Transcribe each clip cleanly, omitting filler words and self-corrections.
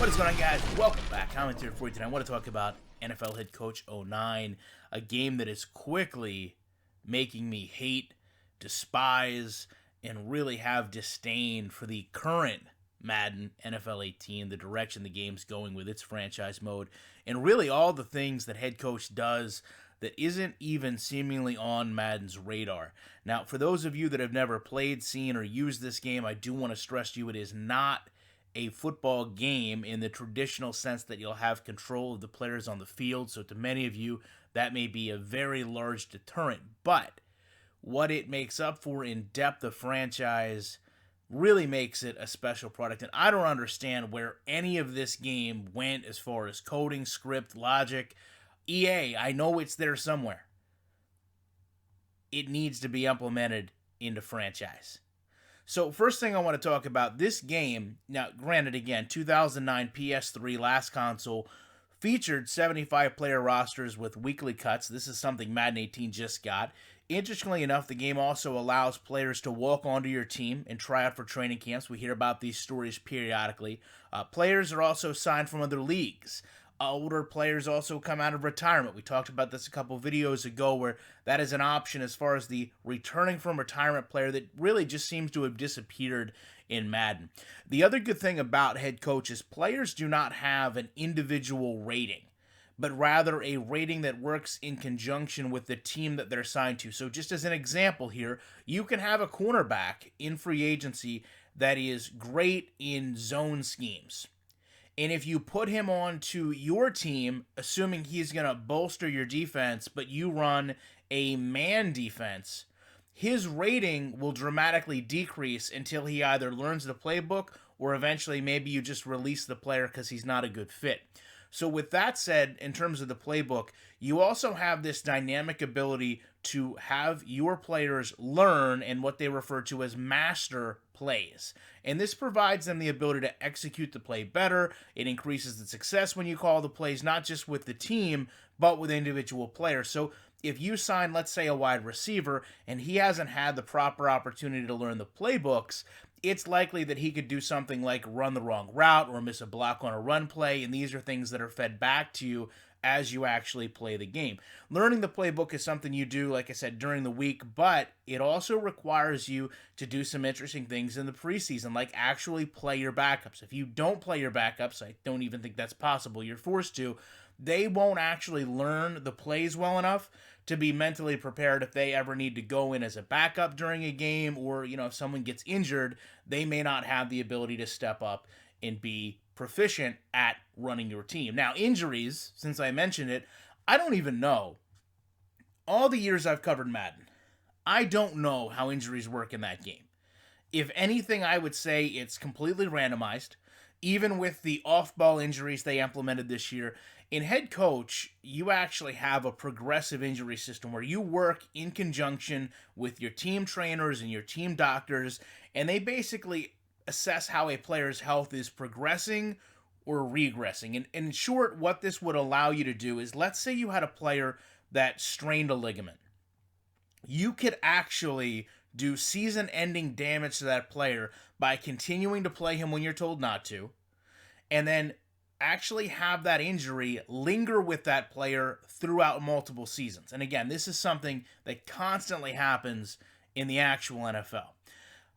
What is going on, guys? Welcome back. Commentary for you tonight. I want to talk about NFL head coach 09, a game that is quickly making me hate, despise, and really have disdain for the current Madden NFL 18, the direction the game's going with its franchise mode, and really all the things that head coach does that isn't even seemingly on Madden's radar. Now, for those of you that have never played, seen, or used this game, I do want to stress to you it is not a football game in the traditional sense that you'll have control of the players on the field. So to many of you, that may be a very large deterrent. But what it makes up for in depth of franchise really makes it a special product. And I don't understand where any of this game went as far as coding, script, logic. EA, I know it's there somewhere. It needs to be implemented into franchise. So first thing I want to talk about, this game, now granted again, 2009 PS3 last console, featured 75 player rosters with weekly cuts. This is something Madden 18 just got. Interestingly enough, the game also allows players to walk onto your team and try out for training camps. We hear about these stories periodically. Players are also signed from other leagues. Older players also come out of retirement. We talked about this a couple videos ago where that is an option as far as the returning from retirement player that really just seems to have disappeared in Madden. The other good thing about head coach is players do not have an individual rating, but rather a rating that works in conjunction with the team that they're signed to. So just as an example here, you can have a cornerback in free agency that is great in zone schemes. And if you put him onto your team, assuming he's going to bolster your defense, but you run a man defense, his rating will dramatically decrease until he either learns the playbook or eventually maybe you just release the player because he's not a good fit. So with that said, in terms of the playbook, you also have this dynamic ability to have your players learn and what they refer to as master plays. And this provides them the ability to execute the play better. It increases the success when you call the plays, not just with the team, but with individual players. So if you sign, let's say, a wide receiver, and he hasn't had the proper opportunity to learn the playbooks, it's likely that he could do something like run the wrong route or miss a block on a run play, and these are things that are fed back to you as you actually play the game. Learning the playbook is something you do, like I said, during the week, but it also requires you to do some interesting things in the preseason, like actually play your backups. If you don't play your backups, I don't even think that's possible, you're forced to, they won't actually learn the plays well enough to be mentally prepared if they ever need to go in as a backup during a game, or, if someone gets injured, they may not have the ability to step up and be proficient at running your team. Now, injuries, since I mentioned it, I don't even know. All the years I've covered Madden, I don't know how injuries work in that game. If anything, I would say it's completely randomized. Even with the off-ball injuries they implemented this year, in head coach, you actually have a progressive injury system where you work in conjunction with your team trainers and your team doctors, and they basically assess how a player's health is progressing or regressing. And in short, what this would allow you to do is, let's say you had a player that strained a ligament. You could actually do season-ending damage to that player by continuing to play him when you're told not to, and then actually have that injury linger with that player throughout multiple seasons. And again, this is something that constantly happens in the actual NFL.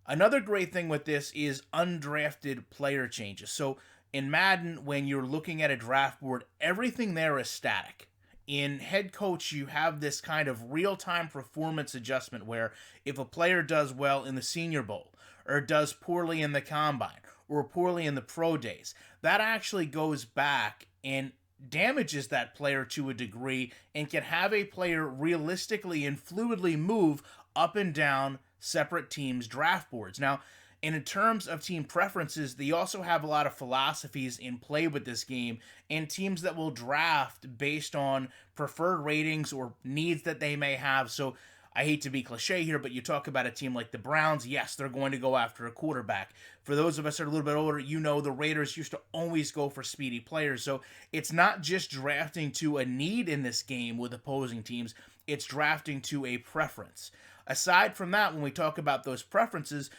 Another great thing with this is undrafted player changes. So in Madden, when you're looking at a draft board, everything there is static. In head coach, you have this kind of real-time performance adjustment where if a player does well in the Senior Bowl, or does poorly in the Combine, or poorly in the Pro Days, that actually goes back and damages that player to a degree and can have a player realistically and fluidly move up and down separate teams' draft boards. Now, and in terms of team preferences, they also have a lot of philosophies in play with this game, and teams that will draft based on preferred ratings or needs that they may have. So I hate to be cliche here, but you talk about a team like the Browns, yes, they're going to go after a quarterback. For those of us that are a little bit older, the Raiders used to always go for speedy players. So it's not just drafting to a need in this game with opposing teams, it's drafting to a preference. Aside from that, when we talk about those preferences,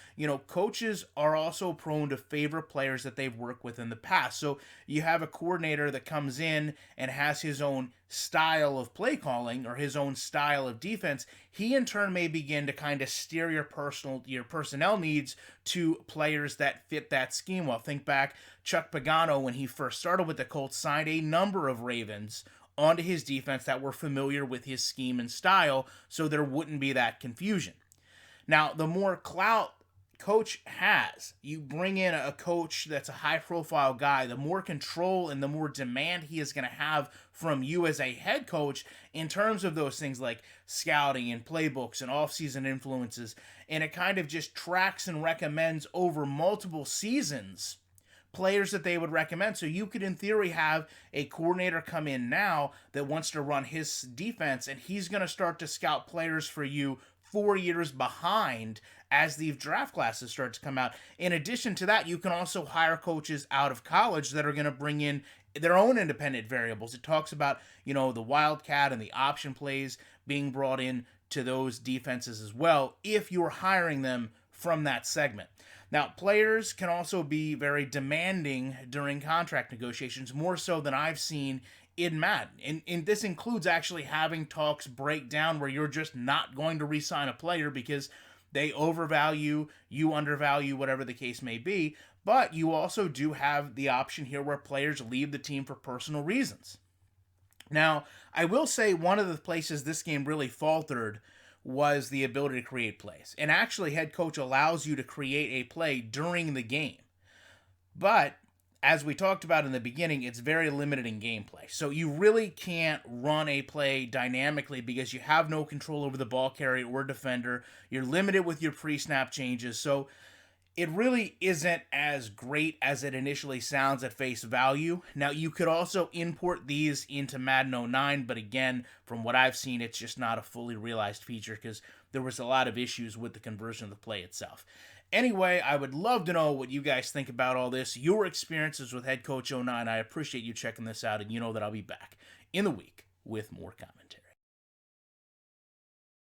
coaches are also prone to favor players that they've worked with in the past. So you have a coordinator that comes in and has his own style of play calling or his own style of defense. He in turn may begin to kind of steer your personnel needs to players that fit that scheme. Well, think back, Chuck Pagano, when he first started with the Colts, signed a number of Ravens onto his defense that were familiar with his scheme and style, so there wouldn't be that confusion. Now, the more clout coach has, you bring in a coach that's a high profile guy, the more control and the more demand he is going to have from you as a head coach in terms of those things like scouting and playbooks and offseason influences. And it kind of just tracks and recommends over multiple seasons players that they would recommend. So you could, in theory, have a coordinator come in now that wants to run his defense, and he's going to start to scout players for you 4 years behind as the draft classes start to come out. In addition to that, you can also hire coaches out of college that are going to bring in their own independent variables. It talks about, the wildcat and the option plays being brought in to those defenses as well if you're hiring them from that segment. Now, players can also be very demanding during contract negotiations, more so than I've seen in Madden. And this includes actually having talks break down where you're just not going to re-sign a player because they overvalue, you undervalue, whatever the case may be. But you also do have the option here where players leave the team for personal reasons. Now, I will say one of the places this game really faltered was the ability to create plays. And actually, head coach allows you to create a play during the game. But as we talked about in the beginning, it's very limited in gameplay. So you really can't run a play dynamically because you have no control over the ball carrier or defender. You're limited with your pre-snap changes. So it really isn't as great as it initially sounds at face value. Now, you could also import these into Madden 09, but again, from what I've seen, it's just not a fully realized feature because there was a lot of issues with the conversion of the play itself. Anyway, I would love to know what you guys think about all this, your experiences with Head Coach 09. I appreciate you checking this out, and you know that I'll be back in the week with more commentary.